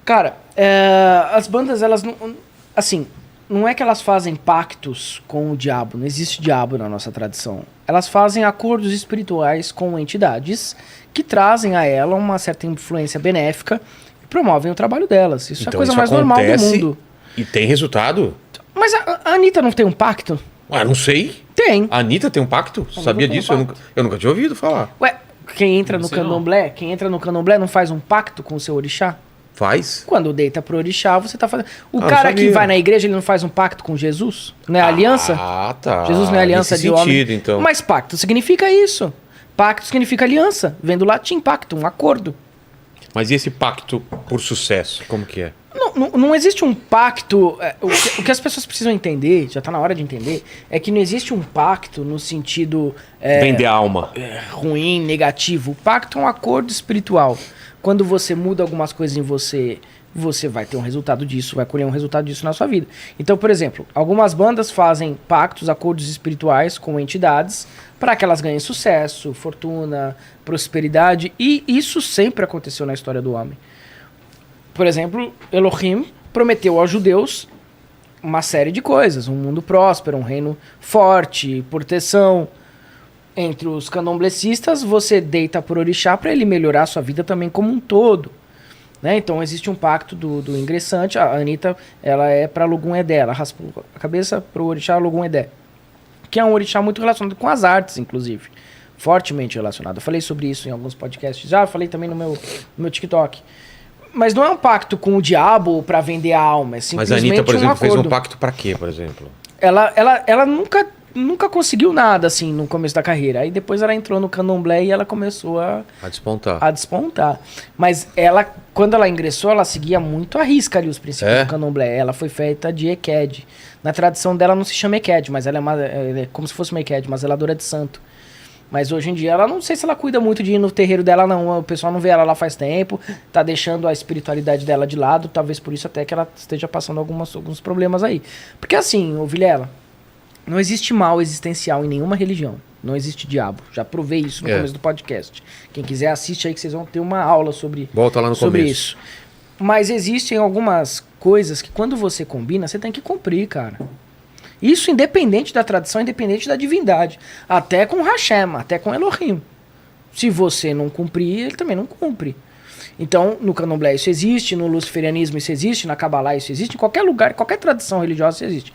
Cara, as bandas, elas não... Assim, não é que elas fazem pactos com o diabo. Não existe diabo na nossa tradição. Elas fazem acordos espirituais com entidades que trazem a ela uma certa influência benéfica e promovem o trabalho delas. Isso Então, é a coisa isso mais normal do acontece mundo. E tem resultado? Mas a Anitta não tem um pacto? Ah, não sei. Tem. A Anitta tem um pacto? Sabia tem um disso? pacto. Eu nunca tinha ouvido falar. Ué, quem entra Não no sei não. candomblé, não faz um pacto com o seu orixá? Faz? Quando deita pro orixá, você tá fazendo... O não cara que sabia. vai na igreja, ele não faz um pacto com Jesus? Não é aliança? Ah, tá. Jesus não é aliança Nesse de sentido, homem. então. Mas pacto significa isso. Pacto significa aliança. Vem do latim pacto, um acordo. Mas e esse pacto por sucesso? Como que é? Não existe um pacto... O que as pessoas precisam entender, já tá na hora de entender, é que não existe um pacto no sentido Vender a alma. ruim, negativo. O pacto é um acordo espiritual. Quando você muda algumas coisas em você, você vai ter um resultado disso, vai colher um resultado disso na sua vida. Então, por exemplo, algumas bandas fazem pactos, acordos espirituais com entidades para que elas ganhem sucesso, fortuna, prosperidade, e isso sempre aconteceu na história do homem. Por exemplo, Elohim prometeu aos judeus uma série de coisas, um mundo próspero, um reino forte, proteção. Entre os candomblecistas, você deita por orixá para ele melhorar a sua vida também como um todo. Né? Então existe um pacto do ingressante. A Anitta, ela é para Lugum Edé, ela raspa a cabeça para o orixá Lugum Edé, que é um orixá muito relacionado com as artes, inclusive. Fortemente relacionado. Eu falei sobre isso em alguns podcasts já, falei também no meu TikTok. Mas não é um pacto com o diabo para vender a alma, é Mas a simplesmente Anitta, por exemplo, fez um acordo. pacto pra quê, por exemplo? Ela nunca conseguiu nada, assim, no começo da carreira. Aí depois ela entrou no candomblé e ela começou A despontar. a despontar. Mas ela, quando ela ingressou, ela seguia muito à risca ali os princípios É? do candomblé. Ela foi feita de Eked. Na tradição dela não se chama Eked, mas ela é como se fosse uma Eked, uma zeladora de santo. Mas hoje em dia, ela não sei se ela cuida muito de ir no terreiro dela, não. O pessoal não vê ela lá faz tempo, tá deixando a espiritualidade dela de lado. Talvez por isso até que ela esteja passando alguns problemas aí. Porque assim, ô Vilela, não existe mal existencial em nenhuma religião. Não existe diabo. Já provei isso no começo do podcast. Quem quiser assiste aí que vocês vão ter uma aula sobre, Volta lá no sobre começo. isso. Mas existem algumas coisas que quando você combina, você tem que cumprir, cara. Isso independente da tradição, independente da divindade. Até com Hashem, até com Elohim. Se você não cumprir, ele também não cumpre. Então, no candomblé isso existe, no luciferianismo isso existe, na Kabbalah isso existe, em qualquer lugar, qualquer tradição religiosa isso existe.